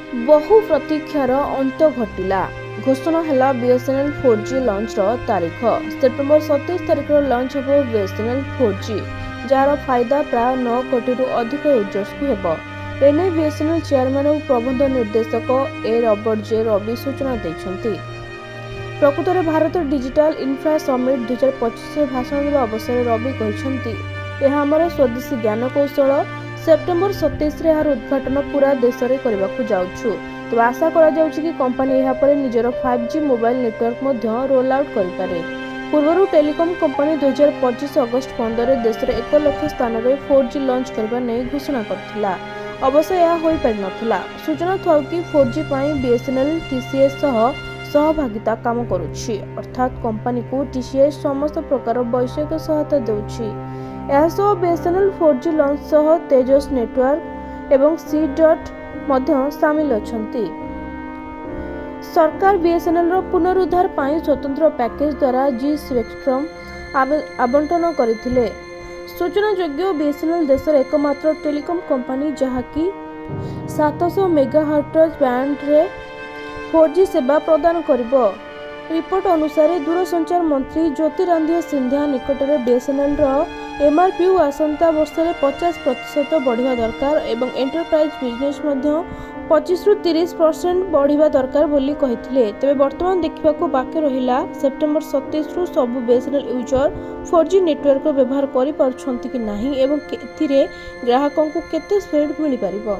बहु प्रतीक्षार अंत घटिला। घोषणा है बीएसएनएल 4G लॉन्चर तारीख। सेप्टेम्बर 27 तारीख लॉन्च हो बीएसएनएल 4G, जार फायदा प्राय 9 कोटी अधिक यूजर्स को हेब। एने बीएसएनएल चेयरमैन और प्रबंध निर्देशक ए रॉबर्ट जे रवि सूचना देछंती। प्रकृत में भारत डिजिटल इन्फ्रा समिट 2025 भाषण देवा अवसर में रवि कहते यह आमर स्वदेशी ज्ञानकौशल। सेप्टेम्बर 27 यार उद्घाटन पूरा देश में करने जाऊँ। तो आशा कि कंपनी यापर निजर 5G mobile network roll out करें। पूर्व टेलीकॉम कंपनी 2025 अगस्त 15 देश में 1 लाख स्थान में 4G लॉन्च करने घोषणा करथिला। अवश्य यह हो पारि नथिला। सूचना थाउ कि 4G पई बीएसएनएल टीसीएस सहभागिता काम करुछि, अर्थात कंपनी को टीसीएस समस्त प्रकार वैषयिक सहायता देउछि। एसो बीएसएनएल 4G लॉन्च सह तेजस नेटवर्क एवं सी डॉट मध्य शामिल अछंती। सरकार बीएसएनएल रो पुनरुद्धार पाई स्वतंत्र पैकेज द्वारा जी स्पेक्ट्रम आवंटन करथिले। सूचना योग्य बीएसएनएल देशर एकमात्र टेलीकॉम कंपनी जहाकी 700 मेगाहर्ट्ज बैंड रे 4G सेवा प्रदान करिबो। रिपोर्ट अनुसार दूरसंचार मंत्री ज्योतिरादित्य सिंधिया निकट में बीएसएनएल रो एमआरपी आसंता वर्ष में 50% बढ़िया दरकार एवं एंटरप्राइज बिजनेस 25 ରୁ 30% बढ़िया दरकार बोली कहिथिले। तेबे वर्तमान देखिबाकू बाकी रहिला सेप्टेम्बर 27 रु सबु बीएसएनएल यूजर 4G नेटवर्क व्यवहार करि पारुछंती कि नाही एवं एथिरे ग्राहकों को केते स्पीड मिली पारिबो।